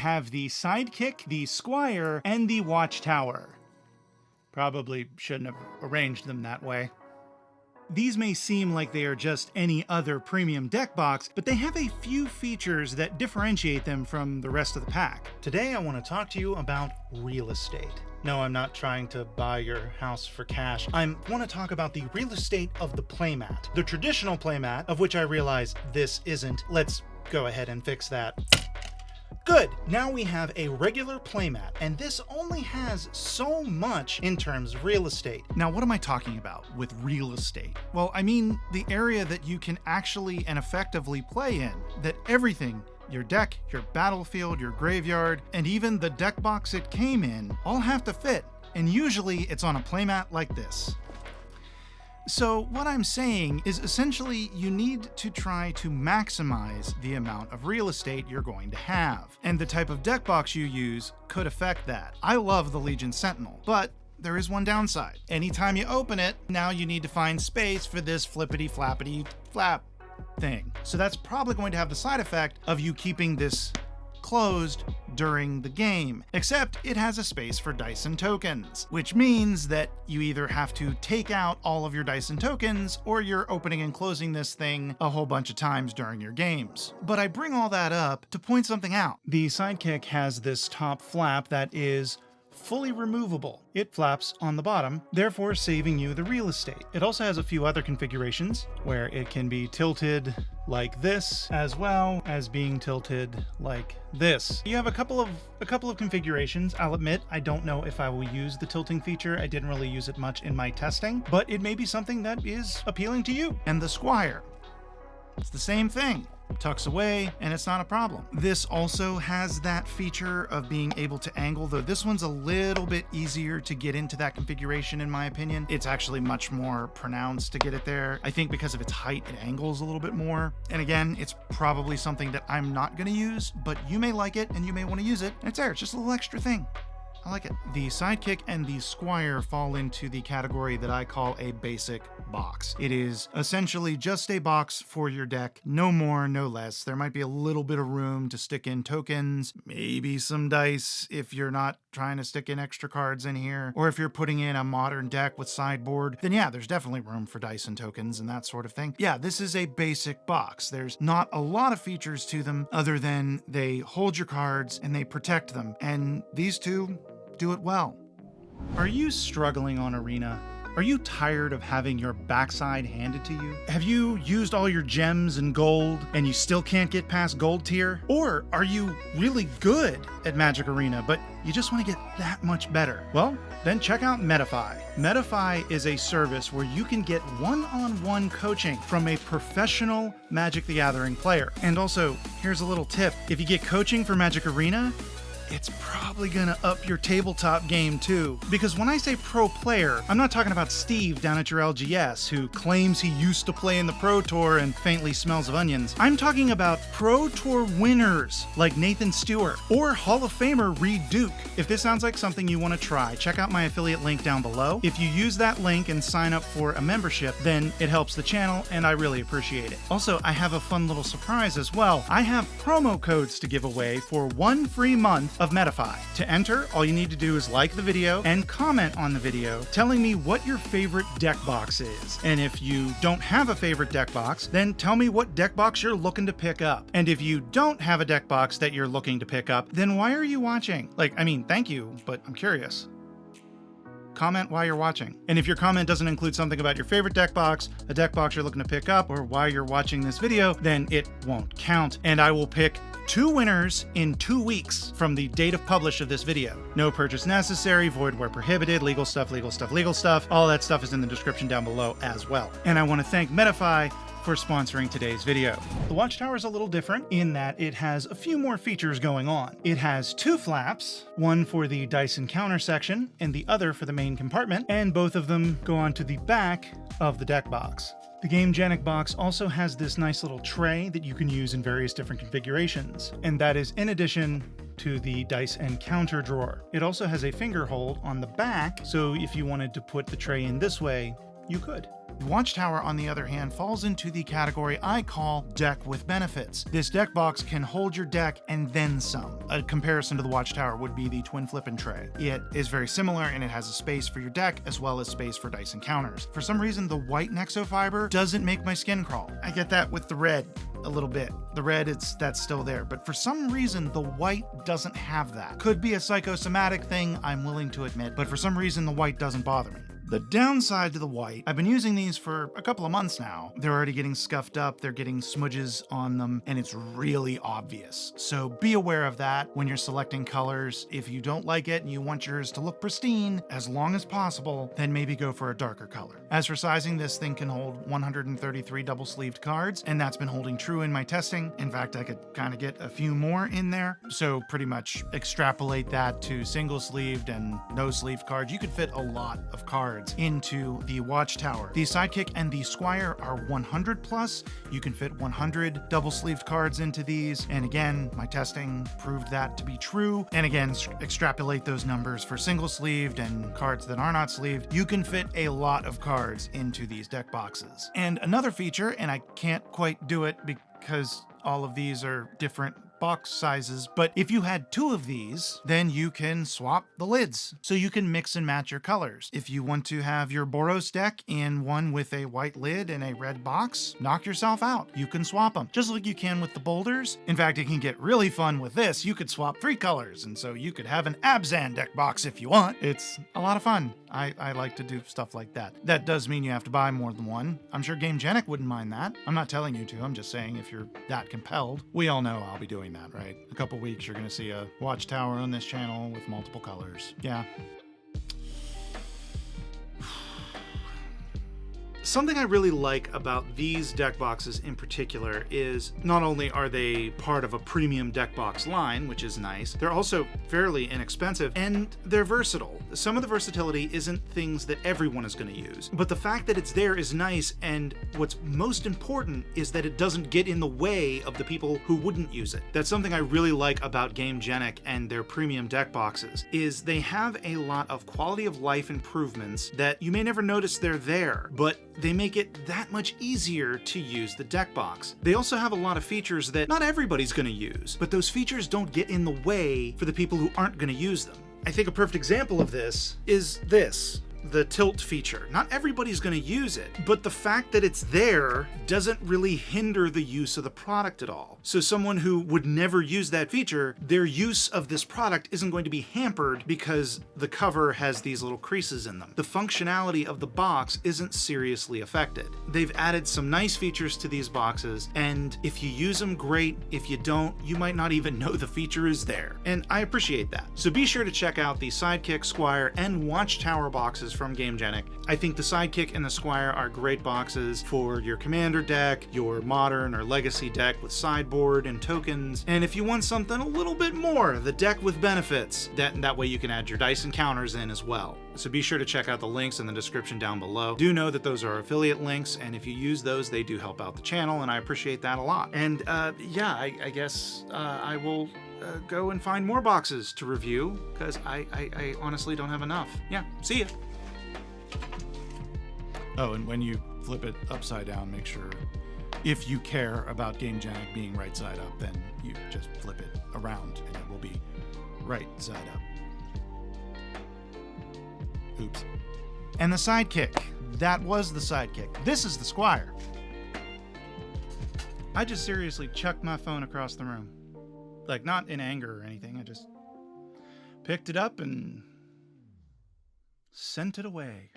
have the Sidekick, the Squire, and the Watchtower. Probably shouldn't have arranged them that way. These may seem like they are just any other premium deck box, but they have a few features that differentiate them from the rest of the pack. Today I want to talk to you about real estate. No, I'm not trying to buy your house for cash. I want to talk about the real estate of the playmat. The traditional playmat, of which I realize this isn't. Let's go ahead and fix that. Good, now we have a regular playmat, and this only has so much in terms of real estate. Now, what am I talking about with real estate? Well, I mean the area that you can actually and effectively play in, that everything, your deck, your battlefield, your graveyard, and even the deck box it came in, all have to fit, and usually it's on a playmat like this. So what I'm saying is essentially you need to try to maximize the amount of real estate you're going to have, and the type of deck box you use could affect that. I love the Legion Sentinel, but there is one downside. Anytime you open it, now you need to find space for this flippity flappity flap thing. So that's probably going to have the side effect of you keeping this closed during the game, except it has a space for dice and tokens, which means that you either have to take out all of your dice and tokens or you're opening and closing this thing a whole bunch of times during your games. But I bring all that up to point something out. The Sidekick has this top flap that is fully removable. It flaps on the bottom, therefore saving you the real estate. It also has a few other configurations where it can be tilted like this, as well as being tilted like this. You have a couple of configurations. I'll admit, I don't know if I will use the tilting feature. I didn't really use it much in my testing, but it may be something that is appealing to you. And the Squire, it's the same thing. Tucks away and it's not a problem. This also has that feature of being able to angle, though this one's a little bit easier to get into that configuration in my opinion. It's actually much more pronounced to get it there. I think because of its height, it angles a little bit more. And again, it's probably something that I'm not going to use, but you may like it and you may want to use it. And it's there, it's just a little extra thing. I like it. The Sidekick and the Squire fall into the category that I call a basic box. It is essentially just a box for your deck, no more, no less. There might be a little bit of room to stick in tokens, maybe some dice if you're not trying to stick in extra cards in here, or if you're putting in a modern deck with sideboard, then yeah, there's definitely room for dice and tokens and that sort of thing. Yeah, this is a basic box. There's not a lot of features to them other than they hold your cards and they protect them, and these two do it well. Are you struggling on Arena? Are you tired of having your backside handed to you? Have you used all your gems and gold and you still can't get past gold tier? Or are you really good at Magic Arena, but you just want to get that much better? Well, then check out Metaphy. Metaphy is a service where you can get one-on-one coaching from a professional Magic the Gathering player. And also, here's a little tip. If you get coaching for Magic Arena, it's probably gonna up your tabletop game too. Because when I say pro player, I'm not talking about Steve down at your LGS who claims he used to play in the Pro Tour and faintly smells of onions. I'm talking about Pro Tour winners like Nathan Stewart or Hall of Famer Reed Duke. If this sounds like something you want to try, check out my affiliate link down below. If you use that link and sign up for a membership, then it helps the channel and I really appreciate it. Also, I have a fun little surprise as well. I have promo codes to give away for 1 free month of Metaphy. To enter, all you need to do is like the video and comment on the video telling me what your favorite deck box is. And if you don't have a favorite deck box, then tell me what deck box you're looking to pick up. And if you don't have a deck box that you're looking to pick up, then why are you watching? Like, I mean, thank you, but I'm curious. Comment while you're watching. And if your comment doesn't include something about your favorite deck box, a deck box you're looking to pick up, or why you're watching this video, then it won't count. And I will pick 2 winners in 2 weeks from the date of publish of this video. No purchase necessary, void where prohibited, legal stuff, legal stuff, legal stuff. All that stuff is in the description down below as well. And I want to thank Metaphy for sponsoring today's video. The Watchtower is a little different in that it has a few more features going on. It has 2 flaps, one for the dice and counter section and the other for the main compartment, and both of them go onto the back of the deck box. The Gamegenic box also has this nice little tray that you can use in various different configurations, and that is in addition to the dice and counter drawer. It also has a finger hold on the back, so if you wanted to put the tray in this way, you could. The Watchtower, on the other hand, falls into the category I call deck with benefits. This deck box can hold your deck and then some. A comparison to the Watchtower would be the twin flippin' tray. It is very similar, and it has a space for your deck as well as space for dice and counters. For some reason, the white Nexofiber doesn't make my skin crawl. I get that with the red a little bit. The red, that's still there, but for some reason, the white doesn't have that. Could be a psychosomatic thing, I'm willing to admit, but for some reason, the white doesn't bother me. The downside to the white, I've been using these for a couple of months now. They're already getting scuffed up, they're getting smudges on them, and it's really obvious. So be aware of that when you're selecting colors. If you don't like it and you want yours to look pristine as long as possible, then maybe go for a darker color. As for sizing, this thing can hold 133 double-sleeved cards, and that's been holding true in my testing. In fact, I could kind of get a few more in there. So pretty much extrapolate that to single-sleeved and no-sleeved cards. You could fit a lot of cards into the Watchtower. The Sidekick and the Squire are 100 plus. You can fit 100 double-sleeved cards into these. And again, my testing proved that to be true. And again, extrapolate those numbers for single-sleeved and cards that are not sleeved. You can fit a lot of cards into these deck boxes. And another feature, and I can't quite do it because all of these are different box sizes, but if you had two of these, then you can swap the lids. So you can mix and match your colors. If you want to have your Boros deck in one with a white lid and a red box, knock yourself out. You can swap them, just like you can with the boulders. In fact, it can get really fun with this. You could swap 3 colors, and so you could have an Abzan deck box if you want. It's a lot of fun. I like to do stuff like that. That does mean you have to buy more than one. I'm sure Gamegenic wouldn't mind that. I'm not telling you to, I'm just saying if you're that compelled. We all know I'll be doing that, right? A couple weeks, you're gonna see a Watchtower on this channel with multiple colors. Yeah. Something I really like about these deck boxes in particular is not only are they part of a premium deck box line, which is nice, they're also fairly inexpensive and they're versatile. Some of the versatility isn't things that everyone is going to use, but the fact that it's there is nice, and what's most important is that it doesn't get in the way of the people who wouldn't use it. That's something I really like about Gamegenic and their premium deck boxes, is they have a lot of quality of life improvements that you may never notice they're there, but they make it that much easier to use the deck box. They also have a lot of features that not everybody's going to use, but those features don't get in the way for the people who aren't going to use them. I think a perfect example of this is this. The tilt feature. Not everybody's going to use it, but the fact that it's there doesn't really hinder the use of the product at all. So someone who would never use that feature, their use of this product isn't going to be hampered because the cover has these little creases in them. The functionality of the box isn't seriously affected. They've added some nice features to these boxes, and if you use them, great. If you don't, you might not even know the feature is there. And I appreciate that. So be sure to check out the Sidekick, Squire, and Watchtower boxes from Gamegenic. I think the Sidekick and the Squire are great boxes for your commander deck, your modern or legacy deck with sideboard and tokens, and if you want something a little bit more, the deck with benefits. That way you can add your dice and counters in as well. So be sure to check out the links in the description down below. Do know that those are affiliate links, and if you use those, they do help out the channel, and I appreciate that a lot. And yeah, I guess I will go and find more boxes to review, because I honestly don't have enough. Yeah, see ya. Oh, and when you flip it upside down, make sure, if you care about Gamegenic being right side up, then you just flip it around and it will be right side up. Oops. And the Sidekick. That was the Sidekick. This is the Squire. I just seriously chucked my phone across the room. Like, not in anger or anything. I just picked it up and sent it away.